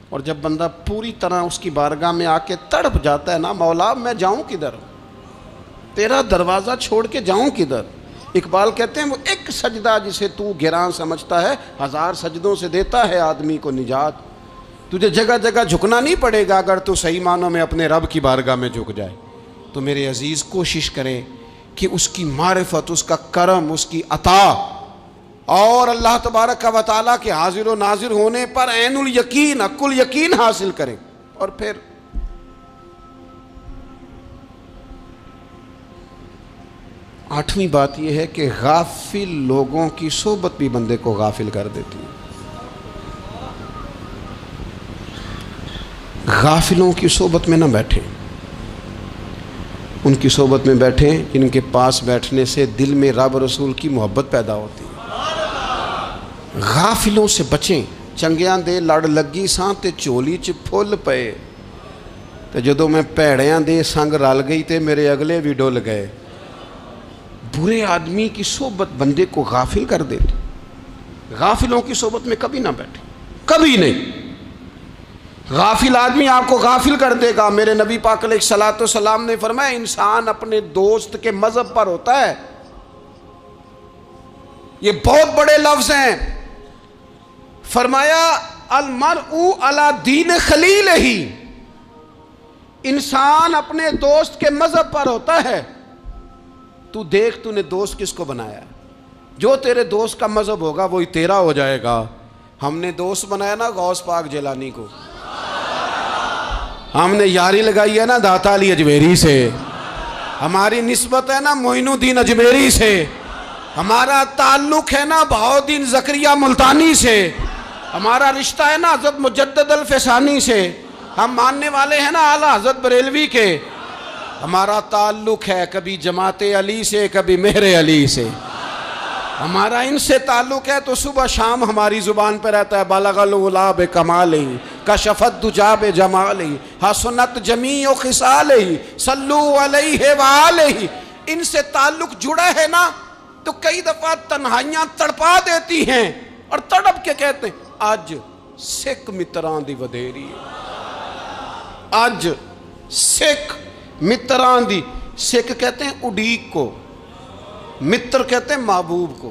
اور جب بندہ پوری طرح اس کی بارگاہ میں آ کے تڑپ جاتا ہے نا، مولا میں جاؤں کدھر، تیرا دروازہ چھوڑ کے جاؤں کدھر۔ اقبال کہتے ہیں وہ ایک سجدہ جسے تو گراں سمجھتا ہے، 1000 سجدوں سے دیتا ہے آدمی کو نجات۔ تجھے جگہ جگہ جھکنا نہیں پڑے گا اگر تو صحیح معنوں میں اپنے رب کی بارگاہ میں جھک جائے۔ تو میرے عزیز کوشش کریں کہ اس کی معرفت، اس کا کرم، اس کی عطا اور اللہ تبارک و تعالیٰ کے حاضر و ناظر ہونے پر عین الیقین، حق الیقین حاصل کریں۔ اور پھر آٹھویں بات یہ ہے کہ غافل لوگوں کی صحبت بھی بندے کو غافل کر دیتی ہے۔ غافلوں کی صحبت میں نہ بیٹھیں، ان کی صحبت میں بیٹھیں جن کے پاس بیٹھنے سے دل میں رب رسول کی محبت پیدا ہوتی ہے۔ غافلوں سے بچیں۔ چنگیاں دے لڑ لگی ساں تے چولی چ پھل پئے، تے جدوں میں پیڑیاں دے سنگ رل گئی تے میرے اگلے بھی ڈول گئے۔ برے آدمی کی صحبت بندے کو غافل کر دیتی۔ غافلوں کی صحبت میں کبھی نہ بیٹھیں، کبھی نہیں۔ غافل آدمی آپ کو غافل کر دے گا۔ میرے نبی پاک علیہ الصلوۃ والسلام نے فرمایا انسان اپنے دوست کے مذہب پر ہوتا ہے۔ یہ بہت بڑے لفظ ہیں۔ فرمایا المرء علی دین خلیلہ، انسان اپنے دوست کے مذہب پر ہوتا ہے۔ تو دیکھ تو نے دوست کس کو بنایا، جو تیرے دوست کا مذہب ہوگا وہی تیرا ہو جائے گا۔ ہم نے دوست بنایا نا غوث پاک جیلانی کو، ہم نے یاری لگائی ہے نا داتا علی اجمیری سے، ہماری نسبت ہے نا معین الدین اجمیری سے، ہمارا تعلق ہے نا بہاؤالدین زکریا ملتانی سے، ہمارا رشتہ ہے نا حضرت مجدد الفسانی سے، ہم ماننے والے ہیں نا اعلیٰ حضرت بریلوی کے، ہمارا تعلق ہے کبھی جماعت علی سے کبھی مہر علی سے، ہمارا ان سے تعلق ہے تو صبح شام ہماری زبان پہ رہتا ہے بلغ العلا بکمالہ کشف الدجی بجمالہ حسنت جمیع خصالہ صلو علیہ وآلہ۔ ان سے تعلق جڑا ہے نا تو کئی دفعہ تنہائیاں تڑپا دیتی ہیں اور تڑپ کے کہتے ہیں آج سکھ متران دی ودھیری ہے، آج سکھ متران دی، سکھ کہتے ہیں اڈیق کو، متر کہتے ہیں محبوب کو،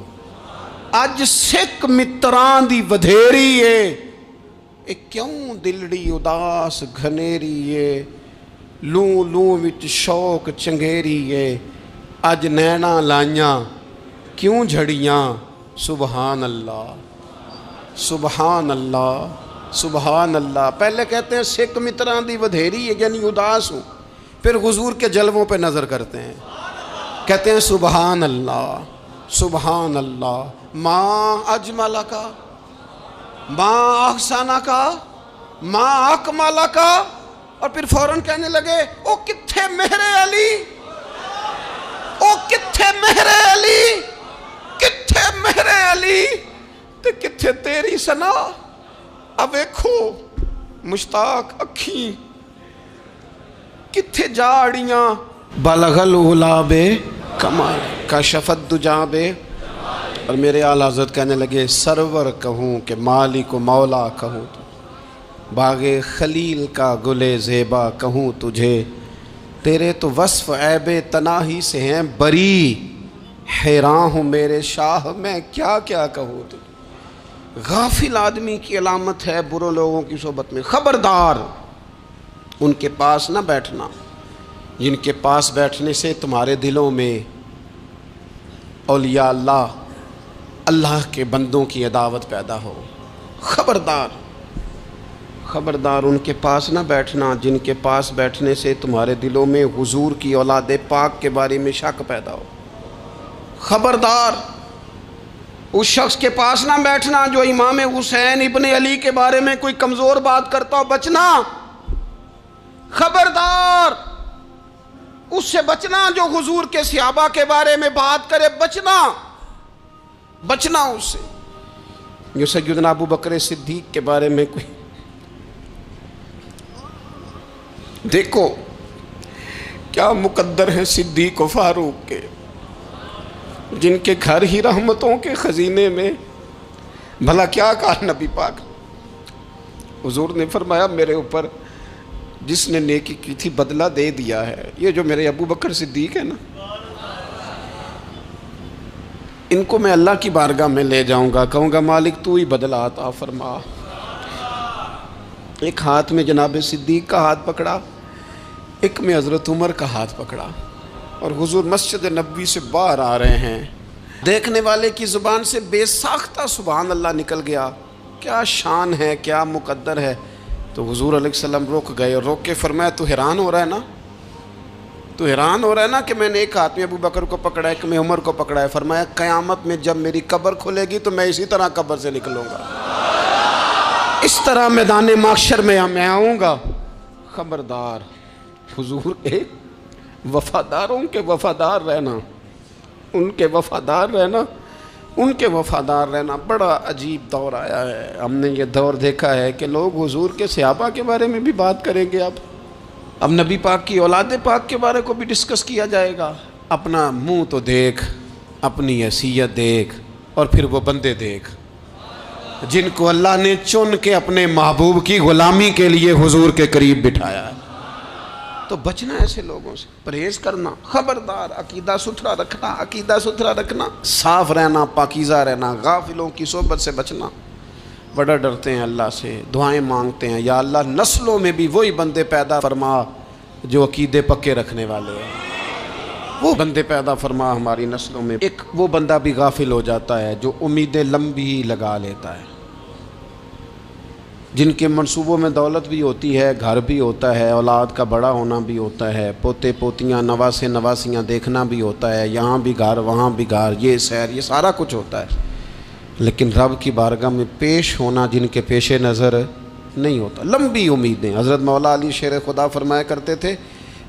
اج سکھ متران دی ودھیری ہے، اے کیوں دلڑی اداس گھنیری ہے، لوں لوں وچ شوق چنگیری ہے، اج نینا لائیاں کیوں جھڑیاں، سبحان اللہ سبحان اللہ سبحان اللہ۔ پہلے کہتے ہیں سکھ متران دی ودھیری ہے یعنی اداس ہوں، پھر حضور کے جلووں پہ نظر کرتے ہیں، کہتے ہیں سبحان اللہ سبحان اللہ، ماں اجمل کا ماں احسن کا ماں اکمل کا، اور پھر فوراً کہنے لگے او کتھے مہر علی، او کتھے مہر علی، کتھے مہر علی تے کتھے تیری سنا، اب ویکھو مشتاق اکھیں کتھے جاڑیاں، بلغ العلا بکمال کشف الدجی بے، اور میرے اعلیٰ حضرت کہنے لگے سرور کہوں کہ مالک و مولا کہوں، باغ خلیل کا گلے زیبا کہوں تجھے، تیرے تو وصف عیب تناہی سے ہیں بری، حیران ہوں میرے شاہ میں کیا کیا کہوں تجھے۔ غافل آدمی کی علامت ہے برے لوگوں کی صحبت میں، خبردار ان کے پاس نہ بیٹھنا جن کے پاس بیٹھنے سے تمہارے دلوں میں اولیاء اللہ اللہ کے بندوں کی عداوت پیدا ہو، خبردار خبردار ان کے پاس نہ بیٹھنا جن کے پاس بیٹھنے سے تمہارے دلوں میں حضور کی اولاد پاک کے بارے میں شک پیدا ہو، خبردار اس شخص کے پاس نہ بیٹھنا جو امام حسین ابن علی کے بارے میں کوئی کمزور بات کرتا ہو، بچنا، خبردار اس سے بچنا جو حضور کے صحابہ کے بارے میں بات کرے، بچنا بچنا اس سے، جو سیدنا ابو بکر صدیق کے بارے میں کوئی، دیکھو کیا مقدر ہے صدیق و فاروق کے، جن کے گھر ہی رحمتوں کے خزینے میں، بھلا کیا کہا نبی پاک، حضور نے فرمایا میرے اوپر جس نے نیکی کی تھی بدلہ دے دیا ہے، یہ جو میرے ابو بکر صدیق ہے نا، ان کو میں اللہ کی بارگاہ میں لے جاؤں گا، کہوں گا مالک تو ہی بدلہ عطا فرما۔ ایک ہاتھ میں جناب صدیق کا ہاتھ پکڑا، ایک میں حضرت عمر کا ہاتھ پکڑا، اور حضور مسجد نبوی سے باہر آ رہے ہیں، دیکھنے والے کی زبان سے بے ساختہ سبحان اللہ نکل گیا، کیا شان ہے کیا مقدر ہے۔ تو حضور علیہ السلام رک گئے اور روک کے فرمایا تو حیران ہو رہا ہے نا، تو حیران ہو رہا ہے نا کہ میں نے ایک ہاتھ میں ابو بکر کو پکڑا ہے ایک میں عمر کو پکڑا ہے، فرمایا قیامت میں جب میری قبر کھلے گی تو میں اسی طرح قبر سے نکلوں گا، اس طرح میدان محشر میں آؤں گا۔ خبردار حضور کے وفاداروں کے وفادار رہنا، ان کے وفادار رہنا، ان کے وفادار رہنا۔ بڑا عجیب دور آیا ہے، ہم نے یہ دور دیکھا ہے کہ لوگ حضور کے صحابہ کے بارے میں بھی بات کریں گے، اب نبی پاک کی اولاد پاک کے بارے کو بھی ڈسکس کیا جائے گا۔ اپنا منہ تو دیکھ، اپنی حیثیت دیکھ، اور پھر وہ بندے دیکھ جن کو اللہ نے چن کے اپنے محبوب کی غلامی کے لیے حضور کے قریب بٹھایا ہے۔ تو بچنا ایسے لوگوں سے، پرہیز کرنا، خبردار عقیدہ ستھرا رکھنا، عقیدہ ستھرا رکھنا، صاف رہنا، پاکیزہ رہنا، غافلوں کی صحبت سے بچنا۔ بڑا ڈرتے ہیں اللہ سے، دعائیں مانگتے ہیں یا اللہ نسلوں میں بھی وہی بندے پیدا فرما جو عقیدے پکے رکھنے والے ہیں، وہ بندے پیدا فرما ہماری نسلوں میں۔ ایک وہ بندہ بھی غافل ہو جاتا ہے جو امیدیں لمبی لگا لیتا ہے، جن کے منصوبوں میں دولت بھی ہوتی ہے، گھر بھی ہوتا ہے، اولاد کا بڑا ہونا بھی ہوتا ہے، پوتے پوتیاں نواسے نواسیاں دیکھنا بھی ہوتا ہے، یہاں بھی گھر وہاں بھی گھر، یہ سیر، یہ سارا کچھ ہوتا ہے، لیکن رب کی بارگاہ میں پیش ہونا جن کے پیش نظر نہیں ہوتا۔ لمبی امیدیں۔ حضرت مولا علی شیر خدا فرمایا کرتے تھے،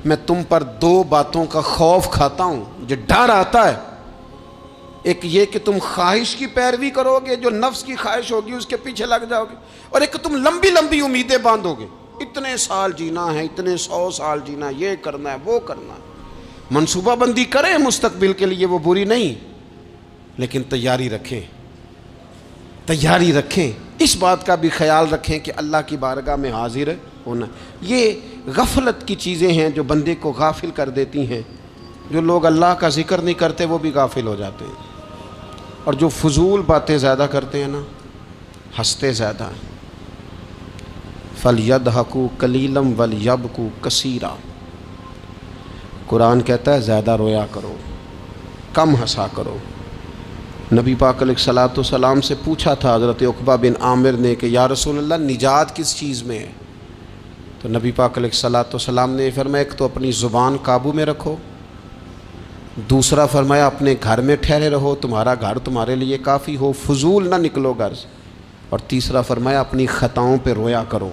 میں تم پر دو باتوں کا خوف کھاتا ہوں، جو ڈر آتا ہے، ایک یہ کہ تم خواہش کی پیروی کرو گے، جو نفس کی خواہش ہوگی اس کے پیچھے لگ جاؤ گے، اور ایک کہ تم لمبی لمبی امیدیں باندھو گے، اتنے سال جینا ہے، اتنے 100 سال جینا، یہ کرنا ہے وہ کرنا ہے۔ منصوبہ بندی کریں مستقبل کے لیے، وہ بری نہیں، لیکن تیاری رکھیں، تیاری رکھیں، اس بات کا بھی خیال رکھیں کہ اللہ کی بارگاہ میں حاضر ہونا۔ یہ غفلت کی چیزیں ہیں جو بندے کو غافل کر دیتی ہیں۔ جو لوگ اللہ کا ذکر نہیں کرتے وہ بھی غافل ہو جاتے ہیں، اور جو فضول باتیں زیادہ کرتے ہیں نا، ہنستے زیادہ ہیں۔ فَلْيَضْحَكُوا قَلِيلًا وَلْيَبْكُوا كَثِيرًا، قرآن کہتا ہے زیادہ رویا کرو، کم ہنسا کرو۔ نبی پاک علیہ الصلوۃ والسلام سے پوچھا تھا حضرت عقبہ بن عامر نے کہ یا رسول اللہ نجات کس چیز میں ہے؟ تو نبی پاک علیہ الصلوۃ والسلام نے فرمایا ایک تو اپنی زبان قابو میں رکھو، دوسرا فرمایا اپنے گھر میں ٹھہرے رہو، تمہارا گھر تمہارے لیے کافی ہو، فضول نہ نکلو گھر سے، اور تیسرا فرمایا اپنی خطاؤں پہ رویا کرو۔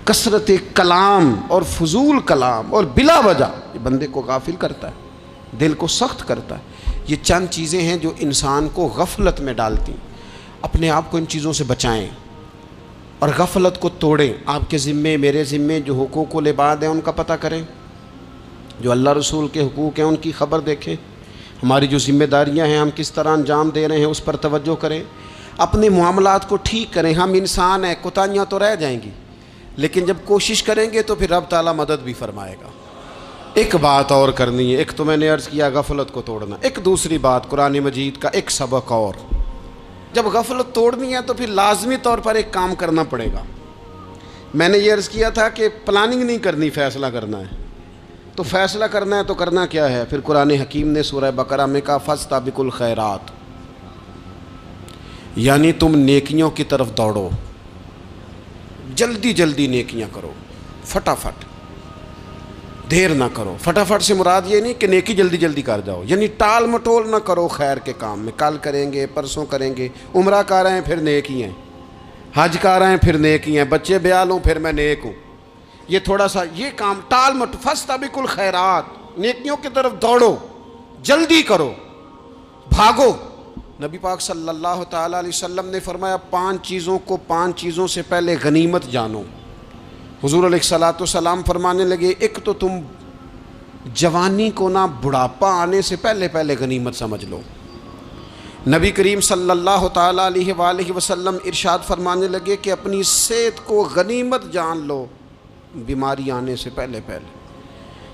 کثرت کلام اور فضول کلام اور بلا وجہ یہ بندے کو غافل کرتا ہے، دل کو سخت کرتا ہے۔ یہ چند چیزیں ہیں جو انسان کو غفلت میں ڈالتی ہیں۔ اپنے آپ کو ان چیزوں سے بچائیں اور غفلت کو توڑیں۔ آپ کے ذمے، میرے ذمے جو حقوق و العباد ہیں ان کا پتہ کریں، جو اللہ رسول کے حقوق ہیں ان کی خبر دیکھیں، ہماری جو ذمہ داریاں ہیں ہم کس طرح انجام دے رہے ہیں اس پر توجہ کریں، اپنے معاملات کو ٹھیک کریں۔ ہم انسان ہیں، کوتاہیاں تو رہ جائیں گی، لیکن جب کوشش کریں گے تو پھر رب تعالیٰ مدد بھی فرمائے گا۔ ایک بات اور کرنی ہے، ایک تو میں نے عرض کیا غفلت کو توڑنا، ایک دوسری بات قرآن مجید کا ایک سبق اور، جب غفلت توڑنی ہے تو پھر لازمی طور پر ایک کام کرنا پڑے گا۔ میں نے یہ عرض کیا تھا کہ پلاننگ نہیں کرنی، فیصلہ کرنا ہے، تو فیصلہ کرنا ہے تو کرنا کیا ہے؟ پھر قرآن حکیم نے سورہ بقرہ میں کہا فاستبقوا الخیرات، یعنی تم نیکیوں کی طرف دوڑو، جلدی جلدی نیکیاں کرو، فٹافٹ، دیر نہ کرو۔ فٹافٹ سے مراد یہ نہیں کہ نیکی جلدی جلدی کر جاؤ، یعنی ٹال مٹول نہ کرو خیر کے کام میں، کل کریں گے، پرسوں کریں گے، عمرہ کر رہے ہیں پھر نیکی ہیں، حج کر رہے ہیں پھر نیکی ہیں، بچے بیال ہوں پھر میں نیک ہوں، یہ تھوڑا سا یہ کام ٹال مٹ، فاستبقوا الخیرات، نیکیوں کی طرف دوڑو، جلدی کرو، بھاگو۔ نبی پاک صلی اللہ تعالیٰ علیہ وسلم نے فرمایا 5 چیزوں کو 5 چیزوں سے پہلے غنیمت جانو۔ حضور علیہ الصلوۃ والسلام فرمانے لگے ایک تو تم جوانی کو نہ بڑھاپا آنے سے پہلے پہلے غنیمت سمجھ لو۔ نبی کریم صلی اللہ تعالیٰ علیہ وآلہ وسلم ارشاد فرمانے لگے کہ اپنی صحت کو غنیمت جان لو بیماری آنے سے پہلے پہلے۔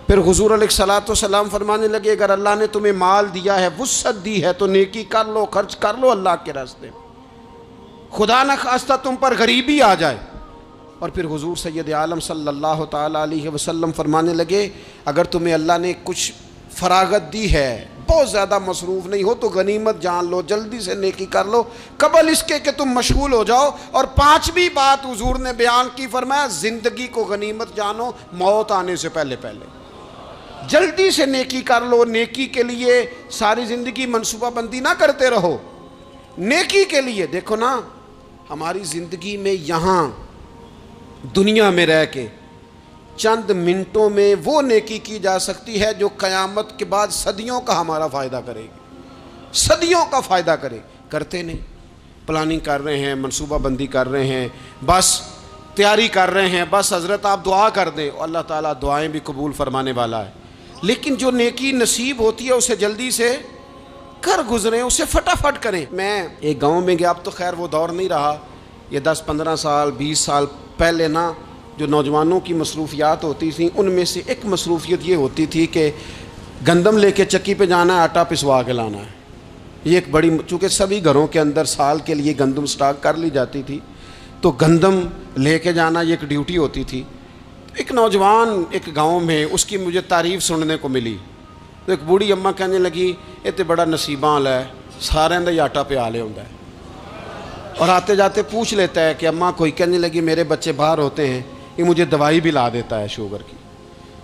پھر حضور علیہ الصلوۃ والسلام فرمانے لگے اگر اللہ نے تمہیں مال دیا ہے، وسعت دی ہے، تو نیکی کر لو، خرچ کر لو اللہ کے راستے میں، خدا نہ خواستہ تم پر غریبی آ جائے۔ اور پھر حضور سید عالم صلی اللہ تعالیٰ علیہ وسلم فرمانے لگے اگر تمہیں اللہ نے کچھ فراغت دی ہے، بہت زیادہ مصروف نہیں ہو، تو غنیمت جان لو، جلدی سے نیکی کر لو قبل اس کے کہ تم مشغول ہو جاؤ۔ اور 5ویں بات حضور نے بیان کی، فرمایا زندگی کو غنیمت جانو موت آنے سے پہلے پہلے، جلدی سے نیکی کر لو۔ نیکی کے لیے ساری زندگی منصوبہ بندی نہ کرتے رہو، نیکی کے لیے دیکھو نا، ہماری زندگی میں یہاں دنیا میں رہ کے چند منٹوں میں وہ نیکی کی جا سکتی ہے جو قیامت کے بعد صدیوں کا ہمارا فائدہ کرے گی، صدیوں کا فائدہ کرتے نہیں۔ پلاننگ کر رہے ہیں، منصوبہ بندی کر رہے ہیں، بس تیاری کر رہے ہیں، بس حضرت آپ دعا کر دیں، اللہ تعالیٰ دعائیں بھی قبول فرمانے والا ہے، لیکن جو نیکی نصیب ہوتی ہے اسے جلدی سے کر گزریں، اسے فٹافٹ کریں۔ میں ایک گاؤں میں گیا، اب تو خیر وہ دور نہیں رہا، یہ 10-15 سال 20 سال پہلے نا جو نوجوانوں کی مصروفیات ہوتی تھیں ان میں سے ایک مصروفیت یہ ہوتی تھی کہ گندم لے کے چکی پہ جانا ہے، آٹا پسوا کے لانا ہے۔ یہ ایک بڑی، چونکہ سبھی گھروں کے اندر سال کے لیے گندم سٹاک کر لی جاتی تھی، تو گندم لے کے جانا یہ ایک ڈیوٹی ہوتی تھی۔ ایک نوجوان ایک گاؤں میں، اس کی مجھے تعریف سننے کو ملی، تو ایک بوڑھی اماں کہنے لگی یہ تو بڑا نصیباں والا ہے، سارے دا آٹا پیا لے ہوندا ہے۔ اور آتے جاتے پوچھ لیتا ہے کہ اماں کوئی کہنے لگی میرے بچے باہر ہوتے ہیں، یہ مجھے دوائی بھی لا دیتا ہے شوگر کی،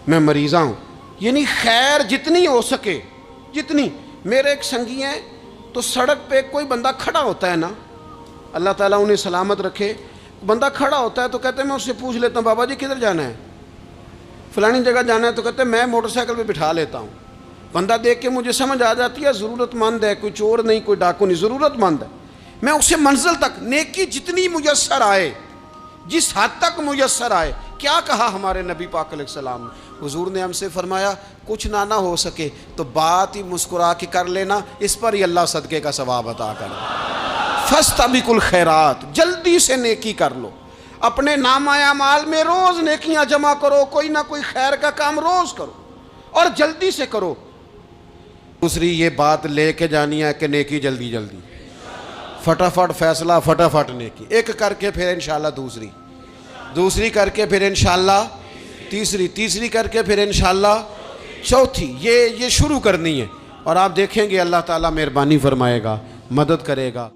میں مریضہ ہوں. یعنی خیر جتنی ہو سکے جتنی. میرے ایک سنگی ہیں تو سڑک پہ کوئی بندہ کھڑا ہوتا ہے نا، اللہ تعالیٰ انہیں سلامت رکھے، بندہ کھڑا ہوتا ہے تو کہتے ہیں میں اس سے پوچھ لیتا ہوں بابا جی کدھر جانا ہے، فلانی جگہ جانا ہے، تو کہتے ہیں میں موٹر سائیکل پہ بٹھا لیتا ہوں. بندہ دیکھ کے مجھے سمجھ آ جاتی ہے ضرورت مند ہے، کوئی چور نہیں کوئی ڈاکو نہیں، ضرورت مند ہے. میں اسے منزل تک نیکی جتنی میسر آئے، جس حد تک میسر آئے. کیا کہا ہمارے نبی پاک علیہ السلام نے؟ حضور نے ہم سے فرمایا کچھ نہ ہو سکے تو بات ہی مسکرا کے کر لینا، اس پر ہی اللہ صدقے کا ثواب عطا کر دے. فاستبقوا الخیرات، جلدی سے نیکی کر لو. اپنے نامہ اعمال میں روز نیکیاں جمع کرو، کوئی نہ کوئی خیر کا کام روز کرو اور جلدی سے کرو. دوسری یہ بات لے کے جانی ہے کہ نیکی جلدی جلدی، فٹافٹ فیصلہ، فٹافٹ نیکی. ایک کر کے پھر انشاءاللہ دوسری کر کے پھر انشاءاللہ تیسری کر کے پھر انشاءاللہ چوتھی. یہ شروع کرنی ہے اور آپ دیکھیں گے اللہ تعالیٰ مہربانی فرمائے گا، مدد کرے گا.